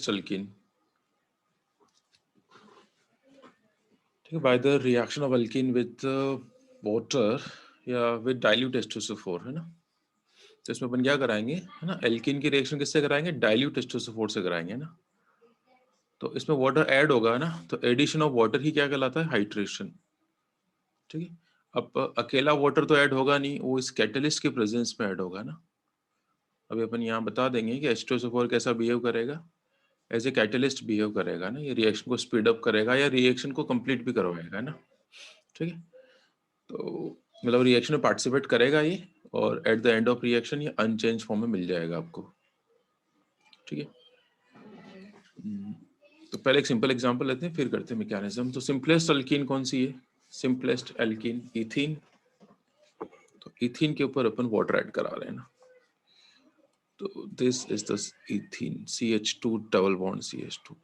alkene. ठीक है, by the reaction of alkene with water या with dilute H2SO4 है ना, तो इसमें अपन क्या कराएंगे है ना, एल्कीन की रिएक्शन किससे कराएंगे, डाइल्यूट H2SO4 से कराएंगे ना। तो इसमें वाटर ऐड होगा ना, तो एडिशन ऑफ वाटर ही क्या कहलाता है, हाइड्रेशन। ठीक है, अब अकेला वाटर तो ऐड होगा नहीं, वो इस कैटलिस्ट के प्रेजेंस में ऐड होगा ना। अभी अपन यहाँ बता देंगे कि H2SO4 कैसा बिहेव करेगा, एज ए कैटलिस्ट बिहेव करेगा ना, ये रिएक्शन को स्पीड अप करेगा या रिएक्शन को कंप्लीट भी करवाएगा ना। ठीक है, तो मतलब रिएक्शन में पार्टिसिपेट करेगा ये, और eight the end of reaction ये अनचेंज फॉर्म में मिल जाएगा आपको। ठीक है, तो पहले एक सिंपल एग्जांपल लेते हैं, फिर करते हैं मैकेनिज्म। तो सिंपलेस्ट अल्कीन कौन सी है, सिंपलेस्ट अल्कीन इथीन। तो इथीन के ऊपर अपन वाटर ऐड करा रहे हैं ना, तो this is the ethene, CH2 double bond CH2।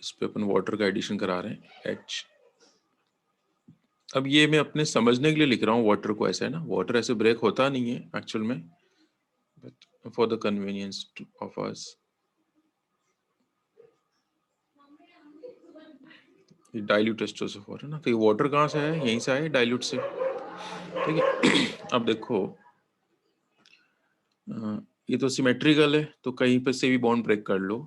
इस पे अपन वाटर का एडिशन करा रहे हैं H। अब ये मैं अपने समझने के लिए लिख रहा हूँ वाटर को ऐसे है ना, वाटर ऐसे ब्रेक होता नहीं है एक्चुअल में, but for the convenience of us dilute H2SO4 है ना। तो ये वाटर कहाँ से है, यहीं से आए डाइल्यूट से। ठीक है, अब देखो ये तो सिमेट्रिकल है, तो कहीं पे से भी बॉन्ड ब्रेक कर लो।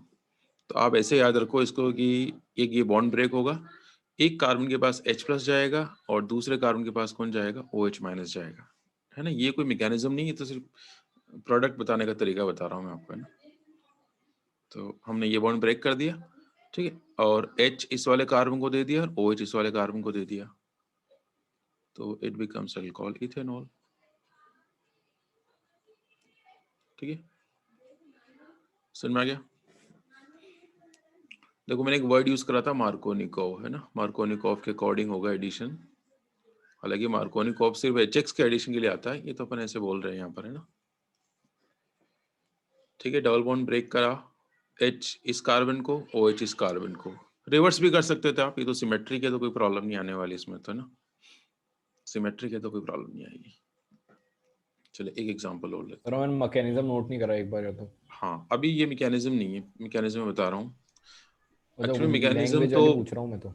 तो आप ऐसे याद रखो इसको कि एक ये बॉन्ड ब्रेक होगा, एक कार्बन के पास H+ जाएगा और दूसरे कार्बन के पास कौन जाएगा, OH- जाएगा, है ना। ये कोई मैकेनिज्म नहीं है, तो सिर्फ प्रोडक्ट बताने का तरीका बता रहा हूँ मैं आपको, है ना। तो हमने ये बॉन्ड ब्रेक कर दिया, ठीक है, और H इस वाले कार्बन को दे दिया और OH इस वाले कार्बन को दे दिया, तो इट बिकम्स अल्कोहल इथेनॉल। ठीक है, समझ में आ गया। देखो मैंने एक वर्ड यूज करा था मार्कोनिकोव, है ना, मार्कोनिकोव के अकॉर्डिंग होगा एडिशन। हालांकि मार्कोनिकोव सिर्फ HX के एडिशन के लिए आता है, ये तो अपन ऐसे बोल रहे हैं यहाँ पर, है ना। ठीक है, डबल बॉन्ड ब्रेक करा, H इस कार्बन को, OH इस कार्बन को। रिवर्स भी कर सकते थे आप, ये तो सिमेट्रिक है तो कोई प्रॉब्लम नहीं आने वाली इसमें, तो ना सिमेट्रिक है तो कोई प्रॉब्लम नहीं आएगी। चले एक एग्जांपल और लेते हैं। मैंने मैकेनिज्म नोट नहीं करा एक बार या तो। हाँ, अभी ये मैकेनिज्म नहीं है, मैकेनिज्म में बता रहा हूँ एक्चुअली। मतलब मैकेनिज्म लैंग्वेज तो वाली पूछ रहा हूँ मैं तो,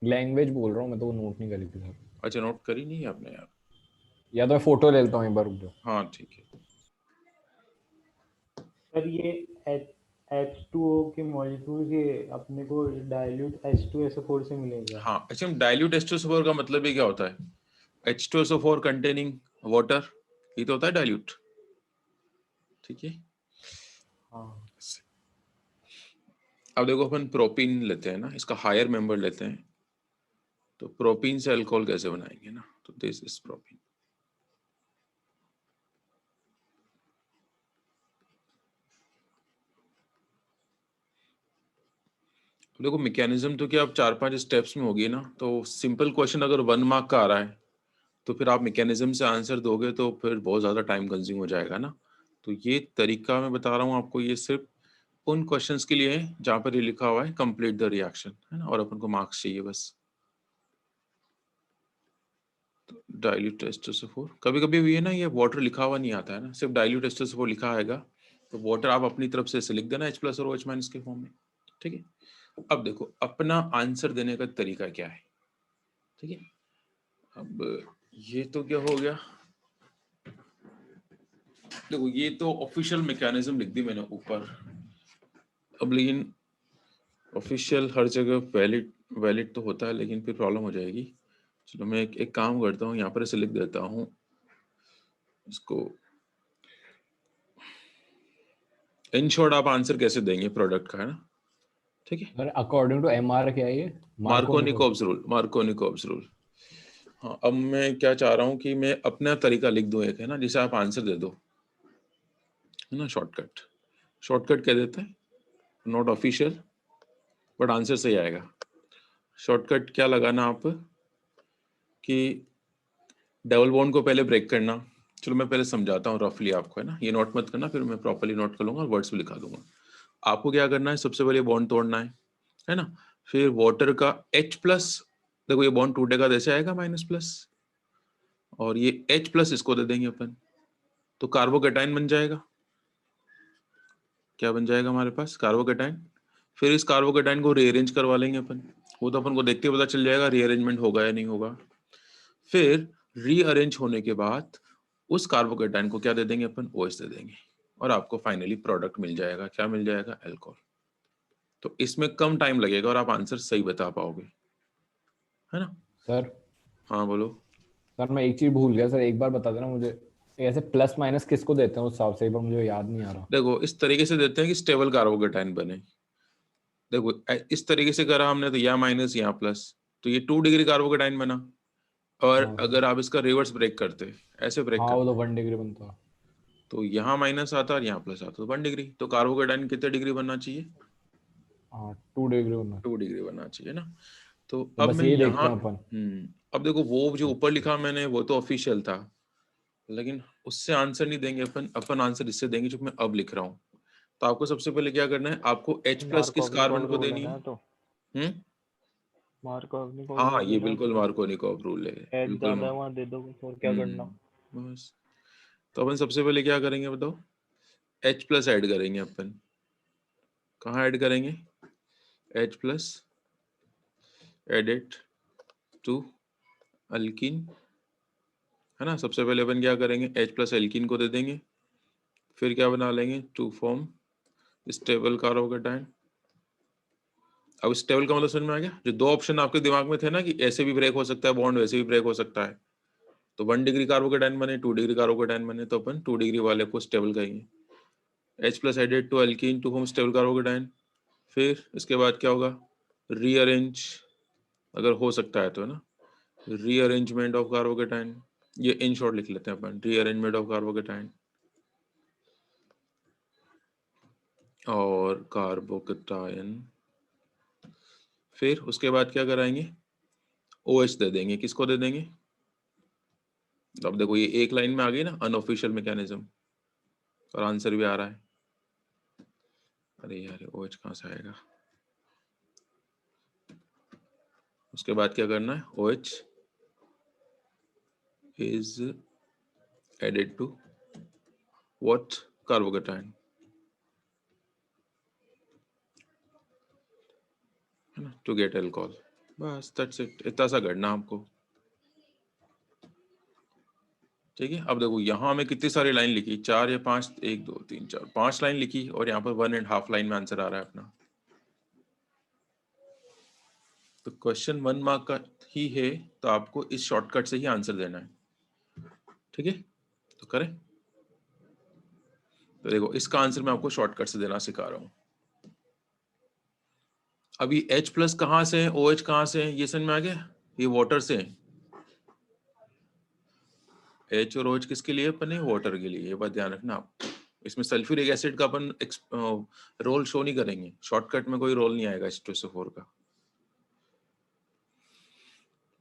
लैंग्वेज बोल रहा हूँ मैं तो, वो नोट नहीं करी थी सर। अच्छा, नोट करी नहीं है आपने यार। या तो मैं फोटो ले लेता हूँ एक बार, रुक जाओ। हाँ ठीक है। सर ये H2O के मॉलिक्यूल के अपने को डाइल्यूट H2SO4 से मिलेगा। हाँ, एक्चुअली डाइल्यूट H2SO4 का मतलब ही क्या होता है, H2SO4 कंटेनिंग वाटर, ये तो होता है डाइल्यूट। ठीक है, हाँ अब देखो अपन प्रोपीन लेते हैं ना, इसका हायर मेंबर लेते हैं, तो प्रोपीन से अल्कोहल कैसे बनाएंगे ना, तो दिस इज प्रोपीन। देखो मैकेनिज्म तो क्या अब 4-5 स्टेप्स में होगी ना, तो सिंपल क्वेश्चन अगर 1 मार्क का आ रहा है तो फिर आप मैकेनिज्म से आंसर दोगे तो फिर बहुत ज़्यादा टाइम कंज्यूम हो जाएगा ना। तो ये तरीका मैं बता रहा हूँ आपको, ये सिर्फ उन क्वेश्चंस के लिए है जहाँ पर ये लिखा हुआ है कंप्लीट द रिएक्शन, है ना, और अपन को मार्क्स चाहिए बस। तो डाइल्यूट H2SO4 कभी कभी भी है ना, ये वाटर लिखा हुआ नहीं आता है ना, सिर्फ डाइल्यूट H2SO4 लिखा आएगा, तो वाटर आप अपनी तरफ से लिख देना H+ और OH- के फॉर्म में। ठीक है, अब देखो अपना आंसर देने का तरीका क्या है। ठीक है, अब ये तो क्या हो गया, देखो ये तो ऑफिशियल मैकेनिज्म लिख दी मैंने ऊपर। अब लेकिन ऑफिशियल हर जगह वैलिड वैलिड तो होता है, लेकिन फिर प्रॉब्लम हो जाएगी। चलो मैं एक काम करता हूँ, यहाँ पर ऐसे लिख देता हूँ इसको। इन शॉर्ट आप आंसर कैसे देंगे प्रोडक्ट का, है ना। ठीक है, सर अकॉर्डिंग टू MR क्या है ये, Markovnikov. Markovnikov's rule, Markovnikov's rule. हाँ, अब मैं क्या चाह रहा हूँ कि मैं अपना तरीका लिख दूँ एक, है ना, जिसे आप आंसर दे दो, है ना। शॉर्टकट, शॉर्टकट कह देते हैं, नॉट ऑफिशियल बट आंसर सही आएगा। शॉर्टकट क्या लगाना आप, कि डबल बॉन्ड को पहले ब्रेक करना। चलो मैं पहले समझाता हूँ रफली आपको, है ना, ये नोट मत करना, फिर मैं प्रॉपर्ली नोट कर लूंगा और वर्ड्स भी लिखा दूंगा। आपको क्या करना है, सबसे पहले बॉन्ड तोड़ना है ना। फिर वाटर का H+, देखो ये बॉन्ड टूटेगा, जैसे आएगा -+, और ये H प्लस इसको दे देंगे अपन, तो कार्बोकेटाइन बन जाएगा। क्या बन जाएगा हमारे पास? कार्बोकेटाइन। फिर इस कार्बोकेटाइन को रीअरेंज करवा लेंगे अपन, वो तो अपन को देखते पता चल जाएगा रीअरेंजमेंट होगा या नहीं होगा। फिर रीअरेंज होने के बाद उस कार्बोकेटाइन को क्या दे देंगे अपन? OH दे देंगे, और आपको फाइनली प्रोडक्ट मिल जाएगा। क्या मिल जाएगा? अल्कोहल। तो इसमें कम टाइम लगेगा और आप आंसर सही बता पाओगे, है ना? सर हाँ बोलो। सर मैं एक चीज भूल गया सर, एक बार बता देना मुझे, ऐसे प्लस माइनस किसको देते हैं उस हिसाब से, एक बार मुझे याद नहीं आ रहा। देखो इस तरीके से देते हैं कि स्टेबल कार्बोकेटाइन बने। देखो इस तरीके से करा हमने तो यहाँ माइनस यहाँ प्लस, तो ये 2 डिग्री कार्बोकेटाइन बना। और हाँ सर। अगर आप इसका रिवर्स ब्रेक करते, ऐसे ब्रेक हाँ वो करते, तो 1 डिग्री बनता। तो यहाँ माइनस आता और यहाँ प्लस आता, तो 1 डिग्री। तो कार्बोकेटाइन कितने डिग्री बनना चाहिए? हाँ 2 डिग्री बनना। 2 डिग्री बनना चाहिए ना। तो तो अब बस मैं ये यहाँ देखते हैं अपन। अब देखो वो जो ऊपर लिखा मैंने वो तो ऑफिशियल था, लेकिन उससे आंसर नहीं देंगे अपन। अपन आंसर इससे देंगे जो मैं अब लिख रहा हूँ। तो आपको सबसे पहले क्या करना है, आपको H प्लस किस कार्बन मार्कोवनिकॉफ को रूल देनी है है? ना, तो हम्म। मार्कोवनिकॉफ हाँ रूल ये है ना, बिल्कुल तो मार्कोनिकॉफ रूल है, एच बिल्कुल ज्यादा है वहाँ दे दो बस, और क्या करना। बस। तो अपन सबसे पहले क्या करेंगे बताओ? H प्लस ऐड करेंगे अपन। कहाँ ऐड करेंगे? H plus added to alkene, है ना। सबसे पहले अपन क्या करेंगे? H प्लस एल्किन को दे देंगे। फिर क्या बना लेंगे? To form stable carbocation. अब स्टेबल का मतलब समझ में आ गया? जो दो ऑप्शन आपके दिमाग में थे ना कि ऐसे भी ब्रेक हो सकता है बॉन्ड, वैसे भी ब्रेक हो सकता है, तो 1 डिग्री कार्बोकेटाइन बने, 2 डिग्री कार्बोकेटाइन बने, तो अपन 2 डिग्री वाले को स्टेबल कहेंगे। H plus added to alkene to form stable carbocation. फिर इसके बाद क्या होगा? रीअरेंज, अगर हो सकता है तो, है ना, रीअरेंजमेंट ऑफ कार्बोकेटाइन। ये इन शॉर्ट लिख लेते हैं अपन, रीअरेंजमेंट ऑफ कार्बोकेटाइन और कार्बोकेटाइन। फिर उसके बाद क्या कराएंगे? OH दे देंगे। किसको दे देंगे? अब देखो ये एक लाइन में आ गई ना अनऑफिशियल मैकेनिज्म, और आंसर भी आ रहा है। अरे यार OH कहाँ से आएगा? उसके बाद क्या करना है? OH is added to what carbocation, है ना, टू गेट अल्कोहल। बस दैट्स इट, इतना सा करना आपको। ठीक है। अब देखो यहाँ हमें कितनी सारी लाइन लिखी, 4 या 5, 1 2 3 4 5 लाइन लिखी, और यहाँ पर 1.5 लाइन में आंसर आ रहा है अपना। तो क्वेश्चन 1 मार्क का ही है, तो आपको इस शॉर्टकट से ही आंसर देना है। ठीक है, तो करें। तो देखो इसका आंसर मैं आपको शॉर्टकट से देना सिखा रहा हूँ। अभी H प्लस कहाँ से है, OH कहाँ से है, ये समझ में आ गया? ये वाटर से है। H और OH किसके लिए बने? वाटर के लिए। ये बात ध्यान रखना आप। इसमें सल्फ्यूरिक एसिड का अपन रोल शो नहीं करेंगे, शॉर्टकट में कोई रोल नहीं आएगा H2SO4 का।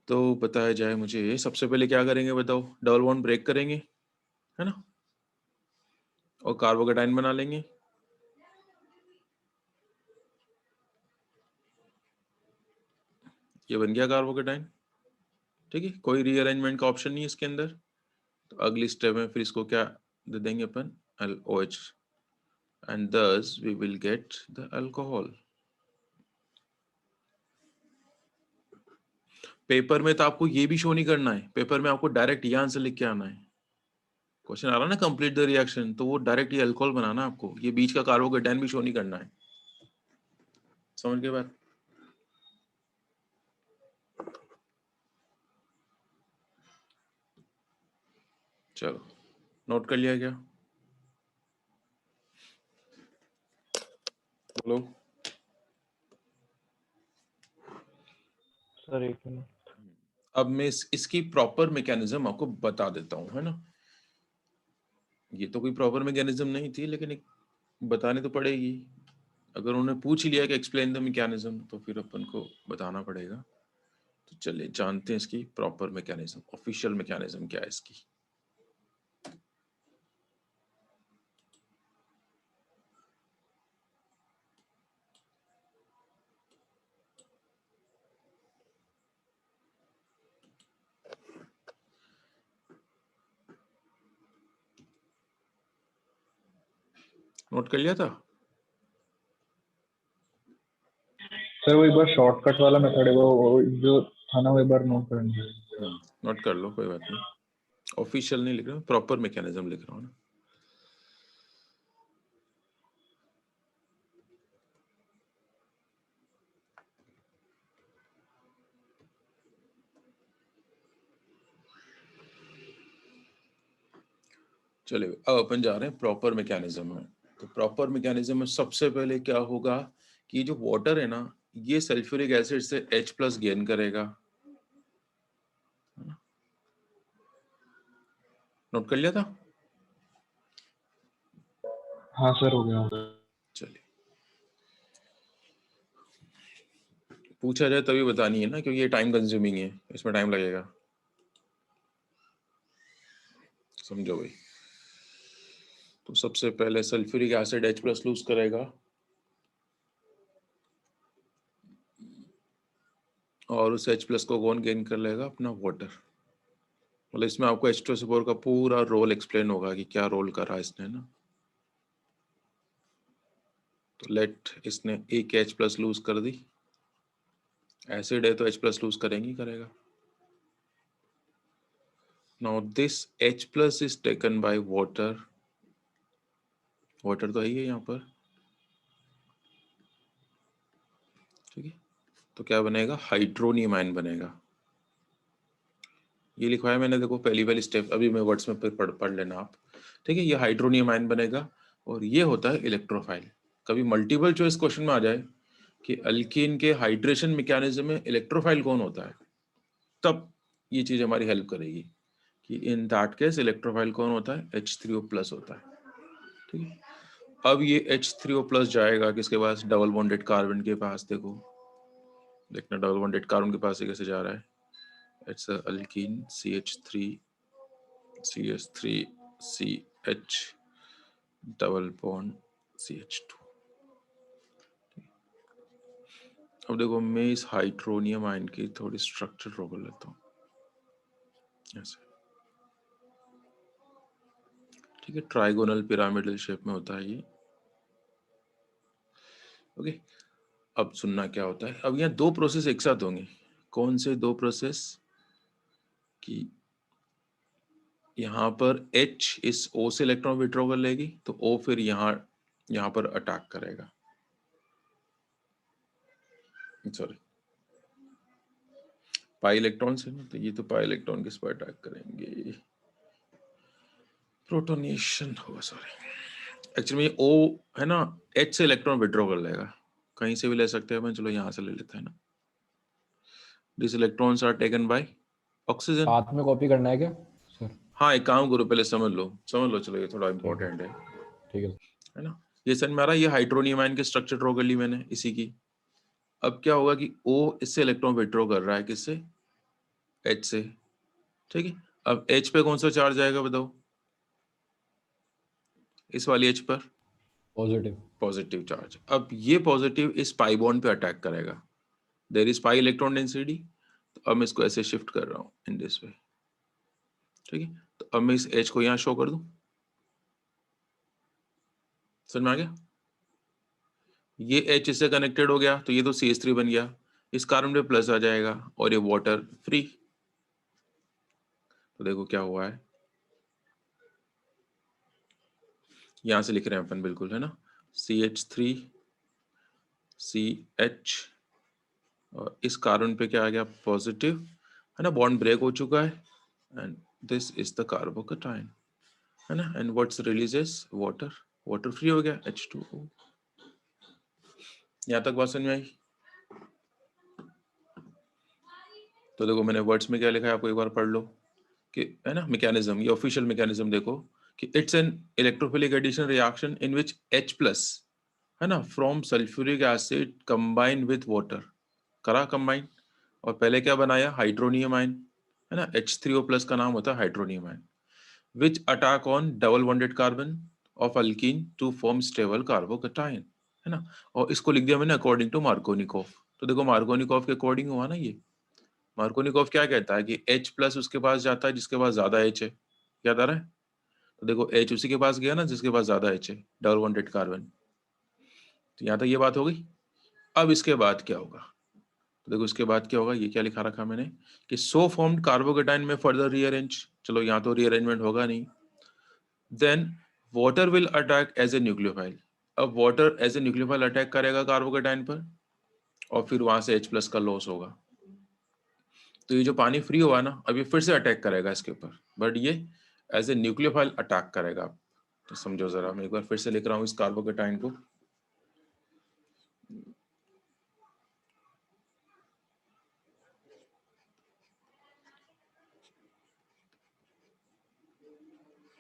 तो बताया जाए मुझे, सबसे पहले क्या करेंगे बताओ? डबल बॉन्ड ब्रेक करेंगे, है ना, और कार्बोकेटाइन बना लेंगे। ये बन गया कार्बोकेटाइन। ठीक है, कोई रीअरेंजमेंट का ऑप्शन नहीं है इसके अंदर। तो अगली स्टेप में फिर इसको क्या दे देंगे अपन? OH, and thus we will get the alcohol. Paper में तो आपको ये भी शो नहीं करना है, पेपर में आपको डायरेक्ट ये आंसर लिख के आना है। क्वेश्चन आ रहा है ना कंप्लीट द रिएक्शन, तो वो डायरेक्ट ये अल्कोहल बनाना है आपको, ये बीच का कार्बोकेटाइन भी शो नहीं करना है। समझ गए बात? चलो नोट कर लिया क्या? बोलो। सर एक मिनट। अब मैं इसकी प्रॉपर मैकेनिज्म आपको बता देता हूँ, है ना। ये तो कोई प्रॉपर मैकेनिज्म नहीं थी, लेकिन एक बताने तो पड़ेगी। अगर उन्होंने पूछ ही लिया कि एक्सप्लेन द मैकेनिज्म, तो फिर अपन को बताना पड़ेगा। तो चलिए जानते हैं इसकी प्रॉपर मैकेनिज्म, ऑफिशियल मैकेनिज्म क्या है इसकी। नोट कर लिया था? सर वो एक बार शॉर्टकट वाला मेथड है, वो जो था ना, वो एक बार नोट करेंगे। नोट कर लो, कोई बात नहीं। ऑफिशियल नहीं लिख रहा हूँ, प्रॉपर मैकेनिज्म लिख रहा हूँ ना। चलिए अब अपन जा रहे हैं प्रॉपर मैकेनिज्म में। तो प्रॉपर मैकेनिज्म में सबसे पहले क्या होगा कि जो वाटर है ना, ये सल्फ्यूरिक एसिड से H+ गेन करेगा। नोट कर लिया था? हाँ सर, हो गया। चलिए, पूछा जाए तभी बतानी है ना, क्योंकि ये टाइम कंज्यूमिंग है, इसमें टाइम लगेगा, समझो भाई। तो सबसे पहले सल्फ्यूरिक एसिड H+ लूज करेगा और उस H+ को कौन गेन कर लेगा? अपना वाटर। मतलब इसमें आपको H2SO4 का पूरा रोल एक्सप्लेन होगा कि क्या रोल करा इसने ना। तो लेट इसने एक H+ लूज कर दी, एसिड है तो H+ लूज करेंगे, करेगा। Now this H+ is taken by water, water तो है ही है यहाँ पर, ठीक है। तो क्या बनेगा? हाइड्रोनियम आयन बनेगा। ये लिखवाया मैंने, देखो पहली वाली स्टेप, अभी मैं वर्ड्स में पढ़ लेना आप, ठीक है। ये हाइड्रोनियम आयन बनेगा और ये होता है इलेक्ट्रोफाइल। कभी मल्टीपल चॉइस क्वेश्चन में आ जाए कि अल्कीन के हाइड्रेशन मैकेनिज्म में इलेक्ट्रोफाइल कौन होता है, तब ये चीज हमारी हेल्प करेगी कि इन दैट केस इलेक्ट्रोफाइल कौन होता है? H3O+ होता है, ठीक है। अब ये H3O+ जाएगा किसके पास? डबल बॉन्डेड कार्बन के पास। देखो, देखना डबल बॉन्डेड कार्बन के पास ये कैसे जा रहा है। It's alkyne CH3 CH double bond CH2। अब देखो, मैं इस हाइड्रोनियम आयन की थोड़ी स्ट्रक्चर ड्रॉ कर लेता हूँ ऐसे, ठीक है। ट्राइगोनल पिरामिडल शेप में होता है ये, ओके। अब सुनना क्या होता है। अब यहाँ दो प्रोसेस एक साथ होंगे। कौन से दो प्रोसेस? कि यहाँ पर H इस O से इलेक्ट्रॉन विड्रॉ कर लेगी, तो O फिर यहाँ पर अटैक करेगा, सॉरी पाई इलेक्ट्रॉन से ना, तो ये तो पाई इलेक्ट्रॉन किस पर अटैक करेंगे? प्रोटोनेशन होगा, सॉरी। एक्चुअली ये O है ना, H से इलेक्ट्रॉन विड्रॉ कर लेगा, कहीं से भी ले सकते हैं, चलो यहाँ से ले लेते हैं ना। This electrons are taken by oxygen. साथ में कॉपी करना है क्या सर? हाँ, एक काम करो, पहले समझ लो, चलो ये थोड़ा ठीक है, इंपॉर्टेंट ठीक है। है ना। ये समझ में आ रहा है? ये हाइड्रोनियम आयन की स्ट्रक्चर ड्रॉ कर ली मैंने इसी की। अब क्या होगा कि O इससे इलेक्ट्रॉन विड्रॉ कर रहा है, किससे? H से, ठीक है। अब H पे कौन सा चार्ज आएगा बताओ? इस वाली H पर पॉजिटिव। Positive charge. अब ये पॉजिटिव इस पाई बॉन्ड पे अटैक करेगा, there is pi electron density. तो अब मैं इसको ऐसे शिफ्ट कर रहा हूँ इन दिस वे, ठीक है। तो अब मैं इस H को यहाँ शो कर दूं, समझ में आ गया? ये H इससे कनेक्टेड हो गया तो ये तो CH3 बन गया, इस कार्बन पे प्लस आ जाएगा और ये वाटर फ्री। तो देखो क्या हुआ है, यहां से लिख रहे हैं अपन बिल्कुल, है ना। CH3 CH और इस कार्बन पे क्या आ गया? पॉजिटिव, है ना। बॉन्ड ब्रेक हो चुका है and this is the carbocation, है ना। And what's releases? Water, water free हो गया H2O। यहां तक बात समझ में आई? तो देखो मैंने वर्ड्स में क्या लिखा है, आपको एक बार पढ़ लो कि, है ना, मैकेनिज्म, ये ऑफिशियल मैकेनिज्म देखो कि it's an electrophilic addition reaction in which H+, है ना, from sulphuric acid combine with water, करा कंबाइन, और पहले क्या बनाया? हाइड्रोनियम आयन, है ना। H3O+ का नाम होता है hydronium ion, which attack on double bonded carbon of alkene to form stable carbocation, है ना। और इसको लिख दिया मैंने अकॉर्डिंग टू मार्कोनिकोव। तो देखो मार्कोनिकोव के अकॉर्डिंग हुआ ना ये। मार्कोनिकोव क्या कहता है कि H+ उसके पास जाता है जिसके पास ज्यादा H है, याद आ रहा है? तो देखो H उसी के पास गया ना जिसके पास ज्यादा H है, डबल बॉन्डेड कार्बन। तो यहाँ तक ये बात हो गई। अब इसके बाद क्या होगा, तो देखो इसके बाद क्या होगा, ये क्या लिखा रखा मैंने कि सो फॉर्म्ड कार्बोकेटाइन में फर्दर रीअरेंज। चलो यहाँ तो रीअरेंजमेंट होगा नहीं। Then water will attack as a nucleophile. अब water as a nucleophile attack करेगा कार्बोकेटाइन पर और फिर वहां से H+ का लॉस होगा। तो ये जो पानी फ्री हुआ ना, अब ये फिर से अटैक करेगा इसके ऊपर, बट ये एज ए न्यूक्लियोफाइल अटैक करेगा। तो समझो जरा, मैं एक बार फिर से लिख रहा हूँ इस कार्बोकेटाइन को।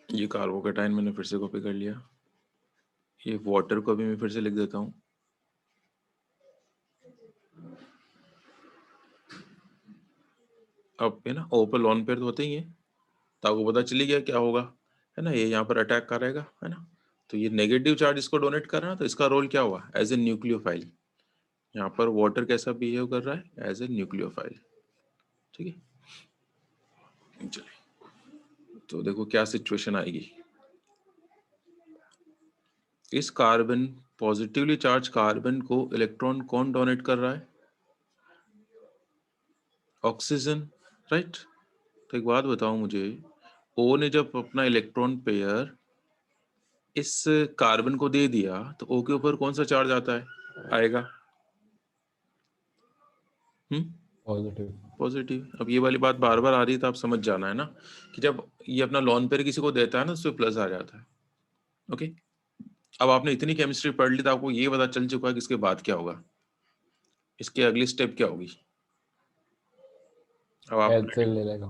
ये कार्बोकेटाइन मैंने फिर से कॉपी कर लिया। ये वाटर को भी मैं फिर से लिख देता हूँ। अब है ना, ओ पर लॉन पेयर तो होते ही है, तो आपको पता चली गया क्या होगा, है ना। ये यहाँ पर अटैक करेगा, है ना। तो ये नेगेटिव चार्ज इसको डोनेट कर रहा है, तो इसका रोल क्या हुआ, एज ए न्यूक्लियोफाइल। यहाँ पर वाटर कैसा बिहेव कर रहा है, एज ए न्यूक्लियोफाइल। ठीक है, चलिए तो देखो क्या सिचुएशन आएगी। इस कार्बन पॉजिटिवली चार्ज कार्बन को इलेक्ट्रॉन कौन डोनेट कर रहा है, ऑक्सीजन, राइट। तो एक बात बताओ मुझे, ओ ने जब अपना इलेक्ट्रॉन पेयर इस कार्बन को दे दिया तो ओ के ऊपर कौन सा चार्ज आता है, आएगा पॉजिटिव। पॉजिटिव। अब ये वाली बात बार बार आ रही है तो आप समझ जाना है ना कि जब ये अपना लॉन पेयर किसी को देता है ना, उससे प्लस आ जाता है। ओके, अब आपने इतनी केमिस्ट्री पढ़ ली तो आपको ये पता चल चुका है कि इसके बाद क्या होगा, इसके अगली स्टेप क्या होगी। अब आप H से ले लेगा।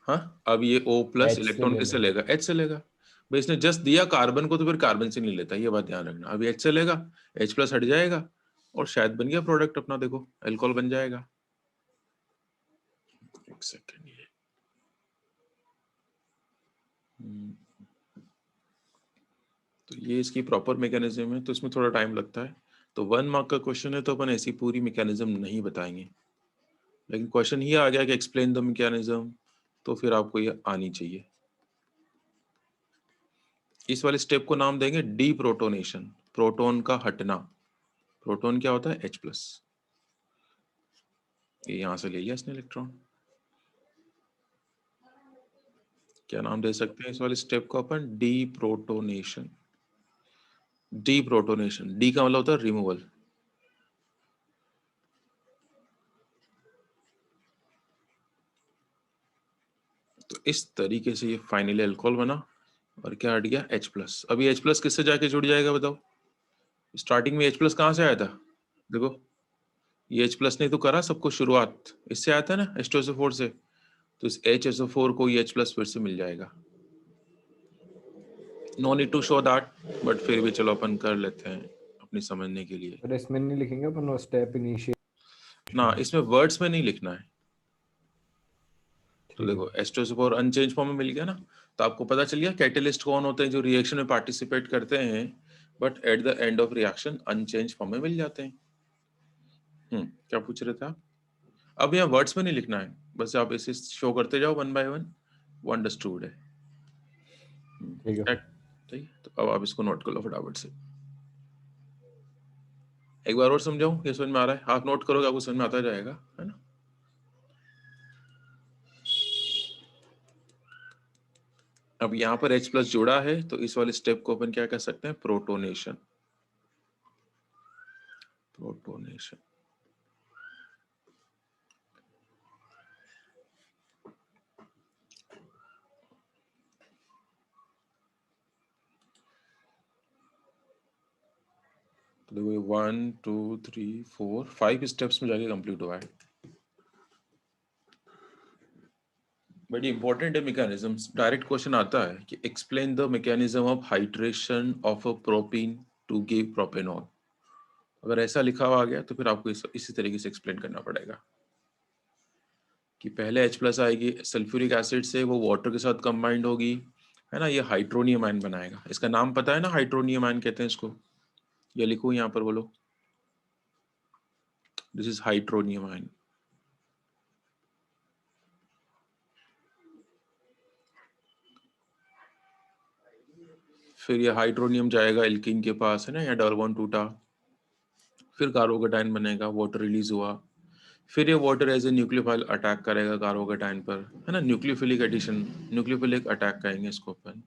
हाँ, अब ये O+ H से इलेक्ट्रॉन ले किससे लेगा। लेगा, H से लेगा। भाई इसने जस्ट दिया कार्बन को तो फिर कार्बन से नहीं लेता, ये बात ध्यान रखना। अभी H से लेगा, H+ हट जाएगा और शायद बन गया प्रोडक्ट अपना, देखो अल्कोहल बन जाएगा। एक सेकेंड, ये तो ये इसकी प्रॉपर मैकेनिज्म है, तो इसमें थोड़ा टाइम लगता है। तो 1 मार्क का क्वेश्चन है तो अपन ऐसी पूरी मैकेनिज्म नहीं बताएंगे, लेकिन क्वेश्चन ही आ गया कि एक्सप्लेन द मैकेनिज्म, तो फिर आपको ये आनी चाहिए। इस वाले स्टेप को नाम देंगे डी प्रोटोनेशन, प्रोटॉन का हटना। प्रोटॉन क्या होता है, H+। ये यहां से ले लिया इसने इलेक्ट्रॉन। क्या नाम दे सकते हैं इस वाले स्टेप को अपन, deprotonation. Deprotonation, de का मतलब होता है रिमूवल। तो इस तरीके से ये फाइनली अल्कोहल बना और क्या हट गया, H+। अभी H+ किससे जाके जुड़ जाएगा बताओ, स्टार्टिंग में H+ कहां से आया था, देखो ये H+ ने तो करा सबको शुरुआत, इससे आया था ना H2SO4 से। तो इस HSO4 को ये H+ फिर से मिल जाएगा। No need to show that, but फिर भी चलो अपन कर लेते हैं अपनी समझने के लिए। पर इसमें नहीं लिखेंगे अपन वो स्टेप इनिशिएट। ना, इसमें वर्ड्स में नहीं लिखना है। तो ठीक देखो है। H2SO4 अनचेंज फॉर्म में मिल गया ना, तो आपको पता चल गया कैटेलिस्ट कौन होते हैं जो रिएक्शन में पार्टिसिपेट करते हैं but at the end of reaction unchange form में मिल जाते हैं। क्या पूछ रहे थे आप। अब यहाँ वर्ड्स में नहीं लिखना है, बस आप इसे शो करते जाओ वन बाय वन, वो अंडरस्टूड है। ठीक है। ठीक है, तो अब आप इसको नोट कर लो फटाफट से। एक बार और समझाऊं, ये समझ में आ रहा है, आप नोट करोगे आपको समझ में आता जाएगा, है ना। अब यहाँ पर H+ जुड़ा है तो इस वाले स्टेप को अपन क्या कर सकते हैं, प्रोटोनेशन। प्रोटोनेशन, तो देखो 1 2 3 4 5 स्टेप्स में जाके कंप्लीट हुआ है। बड़ी इंपॉर्टेंट है मैकेनिज्म्स। डायरेक्ट क्वेश्चन आता है कि explain the mechanism of hydration of a propene to give propanol. अगर ऐसा लिखा हुआ आ गया तो फिर आपको इसी तरीके से एक्सप्लेन करना पड़ेगा कि पहले H+ आएगी सल्फ्यूरिक एसिड से, वो वाटर के साथ कंबाइंड होगी, है ना। ये हाइड्रोनियम आयन बनाएगा। इसका नाम पता है ना, हाइड्रोनियम आयन कहते हैं इसको। ये लिखो यहाँ पर, बोलो दिस इज हाइड्रोनियम आयन। फिर ये हाइड्रोनियम जाएगा एल्कीन के पास, है ना, या डबल बॉन्ड टूटा, फिर कार्बोकेटाइन बनेगा, वाटर रिलीज हुआ, फिर ये water as a nucleophile attack करेगा कार्बोकेटाइन पर, है ना, न्यूक्लियोफिलिक एडिशन, न्यूक्लियोफिलिक अटैक कहेंगे इसको अपन,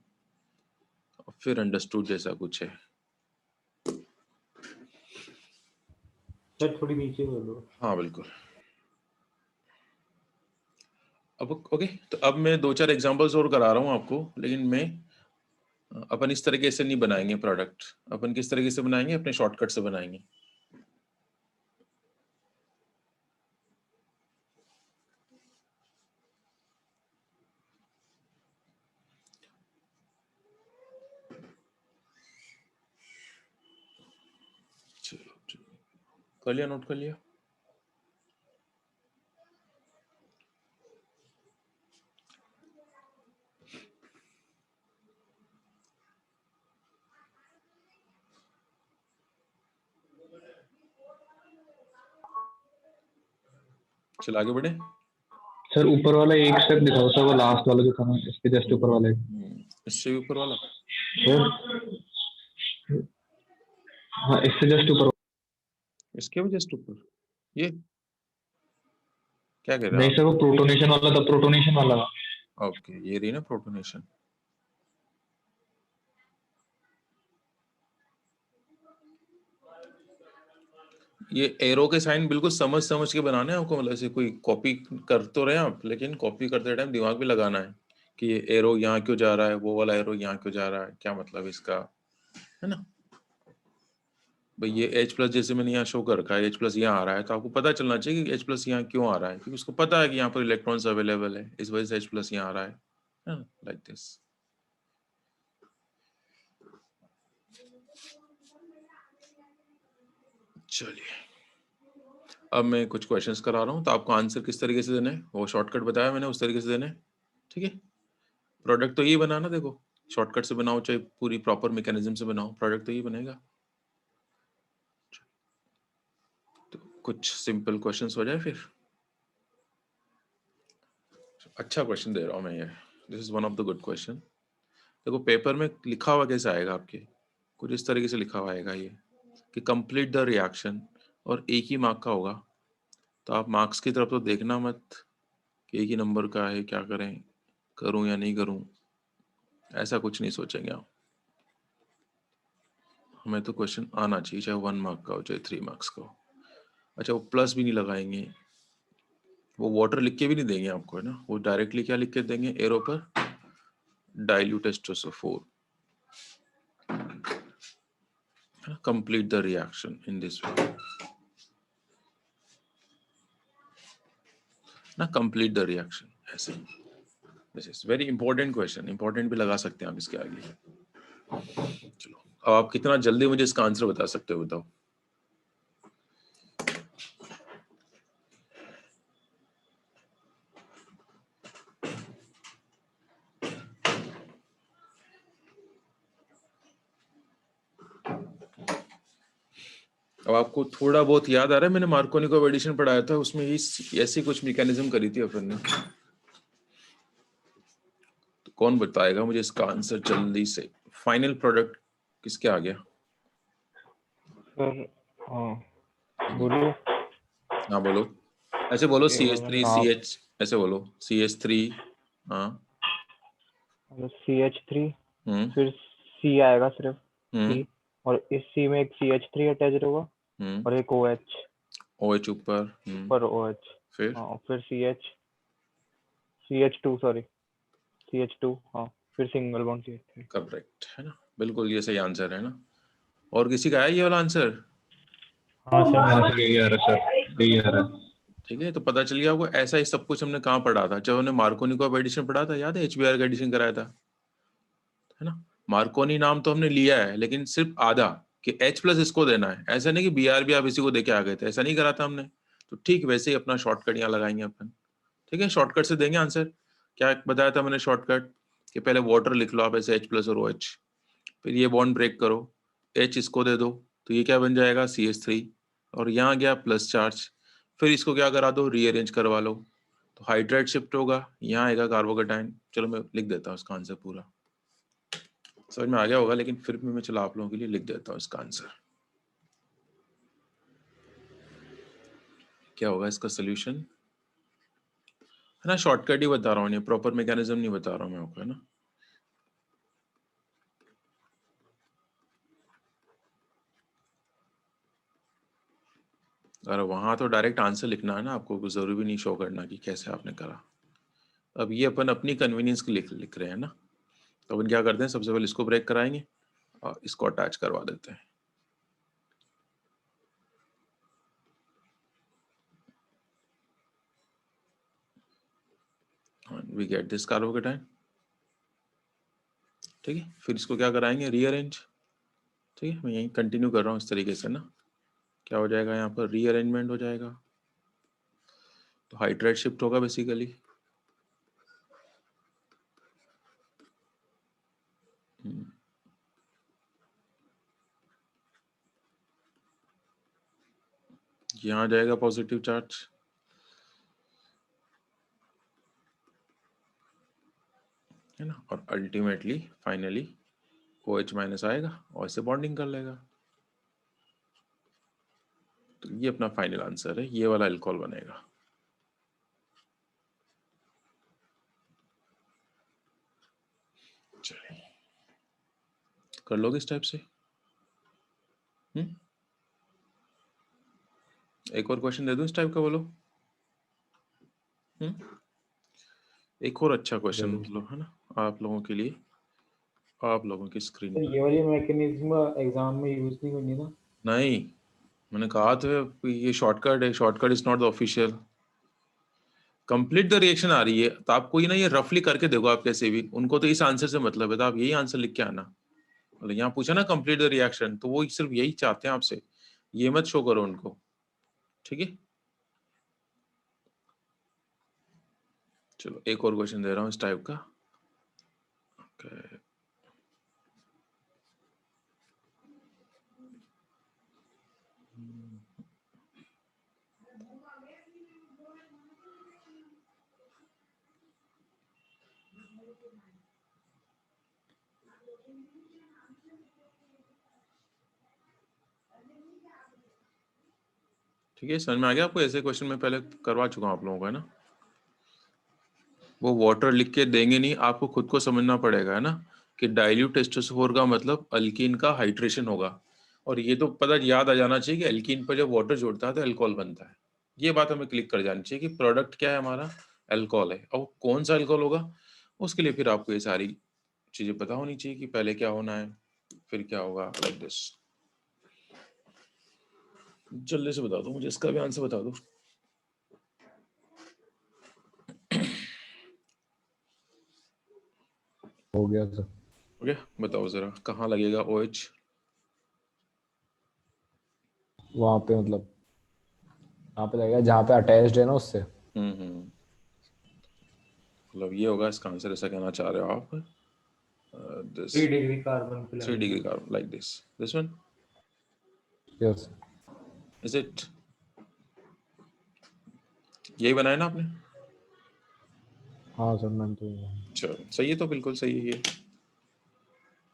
और फिर अंडरस्टूड जैसा कुछ है। सर थोड़ी नीचे कर दो। हाँ बिल्कुल। अब ओके, तो अब मैं 2-4 एग्जांपल्स और करा रहा हूँ आपको, लेकिन मैं अपन इस तरीके से नहीं बनाएंगे प्रोडक्ट, अपन किस तरीके से बनाएंगे, अपने शॉर्टकट से बनाएंगे। चलो कर लिया, नोट कर लिया। चलो आगे बढ़े। सर ऊपर वाला एक स्टेप दिखाओ सर, वो लास्ट वाला जो था ना, इसके जस्ट ऊपर वाला इससे भी ऊपर वाला, सर। हाँ इससे जस्ट ऊपर। इसके भी जस्ट ऊपर, ये क्या कह रहे नहीं हैं सर, वो प्रोटोनेशन वाला था, प्रोटोनेशन वाला था। आप? ओके, ये रही ना प्रोटोनेशन। ये एरो के साइन बिल्कुल समझ समझ के बनाने हैं आपको, मतलब ऐसे कोई कॉपी कर तो रहे हैं आप, लेकिन कॉपी करते टाइम दिमाग भी लगाना है कि ये एरो यहाँ क्यों जा रहा है, वो वाला एरो यहाँ क्यों जा रहा है, क्या मतलब इसका, है ना। भाई ये H प्लस जैसे मैंने यहाँ शो कर रखा है, H प्लस यहाँ आ रहा है, तो आपको पता चलना चाहिए कि H प्लस यहाँ क्यों आ रहा है, क्योंकि उसको पता है कि यहाँ पर इलेक्ट्रॉन्स अवेलेबल है, इस वजह से H प्लस यहाँ आ रहा है, लाइक दिस। चलिए अब मैं कुछ क्वेश्चंस करा रहा हूँ, तो आपको आंसर किस तरीके से देना है, वो शॉर्टकट बताया मैंने, उस तरीके से देना है, ठीक है। प्रोडक्ट तो यही बनाना, देखो शॉर्टकट से बनाओ चाहे पूरी प्रॉपर मैकेनिज्म से बनाओ, प्रोडक्ट तो यही बनेगा। तो कुछ सिंपल क्वेश्चंस हो जाए फिर। अच्छा क्वेश्चन दे रहा हूँ मैं ये, this is one of the good question. देखो पेपर में लिखा हुआ कैसे आएगा आपके, कुछ इस तरीके से लिखा हुआ आएगा ये कि कंप्लीट द रिएक्शन, और एक ही मार्क का होगा, तो आप मार्क्स की तरफ तो देखना मत कि एक ही नंबर का है, क्या करें, करूं या नहीं करूं, ऐसा कुछ नहीं सोचेंगे आप। हमें तो क्वेश्चन आना चाहिए, चाहे 1 मार्क का हो चाहे 3 मार्क्स का हो। अच्छा वो प्लस भी नहीं लगाएंगे, वो वाटर लिख के भी नहीं देंगे आपको, है ना, वो डायरेक्टली क्या लिख के देंगे एरो पर, dilute H2SO4, complete the reaction in this way ना, कंप्लीट द रिएक्शन ऐसे। This is very important question, important भी लगा सकते हैं आप इसके आगे। चलो अब आप कितना जल्दी मुझे इसका आंसर बता सकते हो, बताओ। अब आपको थोड़ा बहुत याद आ रहा है, मैंने मार्कोनिको एडिशन पढ़ाया था, उसमें ऐसी कुछ मैकेनिज्म करी थी अपन ने, तो कौन बताएगा मुझे इसका आंसर जल्दी से। फाइनल प्रोडक्ट किसके आ गया? सर हाँ बोलो। हाँ बोलो, ऐसे बोलो एक बार मैं नाम CH3CH, ऐसे बोलो CH3। हाँ CH3, हम्म फिर C आएगा सिर्फ हम्म C, और इस C में एक CH3 अटैच होगा हम्म और एक OH OH ऊपर, पर OH। फिर हाँ फिर CH2 सॉरी CH2, हाँ फिर सिंगल बॉन्ड CH3। करेक्ट है ना, बिल्कुल ये सही आंसर है ना। और किसी का है ये वाला आंसर? हाँ सर हाँ सर यही आ रहा है सर, यही आ रहा है। ठीक है, तो पता चल गया आपको, ऐसा ही सब कुछ हमने कहाँ पढ़ा था, जब हमने मार्कोनी एडिशन पढ़ा था, याद है, HBr का एडिशन कराया था, है ना। मार्कोनी नाम तो हमने लिया है, लेकिन सिर्फ आधा, कि H प्लस इसको देना है, ऐसा नहीं कि BR भी आप इसी को देके आ गए थे, ऐसा नहीं करा था हमने। तो ठीक वैसे ही अपना शॉर्टकट यहाँ लगाएंगे अपन, ठीक है, शॉर्टकट से देंगे आंसर। क्या बताया था मैंने शॉर्टकट, कि पहले वाटर लिख लो आप ऐसे H प्लस और OH, फिर ये बॉन्ड ब्रेक करो, H इसको दे दो, तो ये क्या बन जाएगा CH3, और यहाँ गया प्लस चार्ज, फिर इसको क्या करा दो, रीअरेंज करवा लो, तो हाइड्राइड शिफ्ट होगा, यहाँ आएगा कार्बोकेटाइन। चलो मैं लिख देता हूँ इसका आंसर पूरा। समझ में आ गया होगा, लेकिन फिर भी मैं चलो आप लोगों के लिए लिख देता हूँ इसका आंसर। क्या होगा इसका सोल्यूशन, है ना? शॉर्टकट ही बता रहा हूँ, नहीं प्रॉपर मैकेनिज्म नहीं बता रहा हूँ मैं आपको, है ना? अरे वहां तो डायरेक्ट आंसर लिखना है ना आपको, कुछ जरूरी भी नहीं शो करना कि कैसे आपने करा। अब ये अपन अपनी कन्वीनियंस के लिख रहे हैं ना, तो अपन क्या करते हैं, सबसे पहले इसको ब्रेक कराएंगे और इसको अटैच करवा देते हैं। वी गेट दिस कार्बोकेटाइन, ठीक है। फिर इसको क्या कराएंगे, रीअरेंज, ठीक है। मैं यहीं कंटिन्यू कर रहा हूँ इस तरीके से ना। क्या हो जाएगा यहाँ पर, रीअरेंजमेंट हो जाएगा, तो हाइड्राइड शिफ्ट होगा बेसिकली। यहाँ जाएगा पॉजिटिव चार्ज, है ना, और अल्टीमेटली फाइनली OH माइनस आएगा और इससे बॉन्डिंग कर लेगा। तो ये अपना फाइनल आंसर है, ये वाला अल्कोहल बनेगा। चलिए कर लोगे इस टाइप से। एक और क्वेश्चन दे दूं इस टाइप का, बोलो। एक और अच्छा क्वेश्चन मतलब, है ना, आप लोगों के लिए, आप लोगों की स्क्रीन तो पर। ये वाली मैकेनिज्म एग्जाम में यूज नहीं करनी ना? नहीं, मैंने कहा तो ये शॉर्टकट है, shortcut is not the official. Complete the reaction आ रही है तो आपको ये ना, ये रफली करके देखो आप कैसे भी, उनको तो इस आंसर से मतलब है, तो आप यही आंसर लिख के आना। मतलब यहाँ पूछा ना कंप्लीट द रिएक्शन, तो वो सिर्फ यही चाहते हैं आपसे, ये मत शो करो उनको, ठीक है। चलो एक और क्वेश्चन दे रहा हूँ इस टाइप का। Okay. ठीक है, समझ में आ गया आपको? ऐसे क्वेश्चन मैं पहले करवा चुका हूँ आप लोगों को, है ना। वो वाटर लिख के देंगे नहीं, आपको खुद को समझना पड़ेगा, है ना, कि डाइल्यूट H2SO4 का मतलब अल्कीन का हाइड्रेशन होगा। और ये तो पता याद आ जाना चाहिए कि अल्कीन पर जब वाटर जोड़ता है तो अल्कोहल बनता है। ये बात हमें क्लिक कर जानी चाहिए कि प्रोडक्ट क्या है हमारा, अल्कोहल है। और कौन सा अल्कोहल होगा, उसके लिए फिर आपको ये सारी चीजें पता होनी चाहिए कि पहले क्या होना है, फिर क्या होगा, लाइक दिस। जल्दी से बता दो मुझे, इसका भी आंसर बता दो। हो गया सर। ओके, बताओ जरा कहाँ लगेगा OH? वहां पे मतलब यहाँ पे लगेगा जहाँ पे अटैच्ड है ना उससे। मतलब ये होगा इसका आंसर, ऐसा कहना चाह रहे हो आप? 3 डिग्री कार्बन पे 3 degree लगेगा। carbon, like this one, yes. is it? यही बनाया ना आपने? हाँ सर, मैंने तो चलो सही है, तो बिल्कुल सही है ये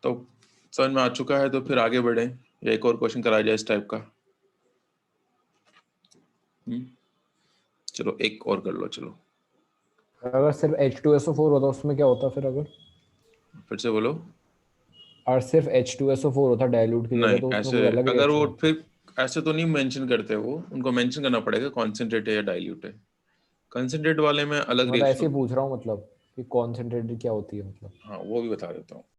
तो। समझ में आ चुका है, तो फिर आगे बढ़े या एक और क्वेश्चन कराया जाए इस टाइप का। चलो एक और कर लो, चलो अगर सिर्फ H2SO4 होता उसमें क्या होता फिर, अगर फिर से बोलो। और सिर्फ H2SO4 होता डाइल्यूट की जगह, नहीं तो उसमें ऐसे, कोई अलग अगर वो रिएक्शन? फिर ऐसे तो नहीं मेंशन करते, वो उनको मेंशन करना पड़ेगा कॉन्सेंट्रेट है या डाइल्यूट है। कंसेंट्रेट वाले में अलग मैं तो ऐसे रिएक्शन। ही पूछ रहा हूँ मतलब कि कॉन्सेंट्रेटेड क्या होती है मतलब। हाँ वो भी बता देता हूँ।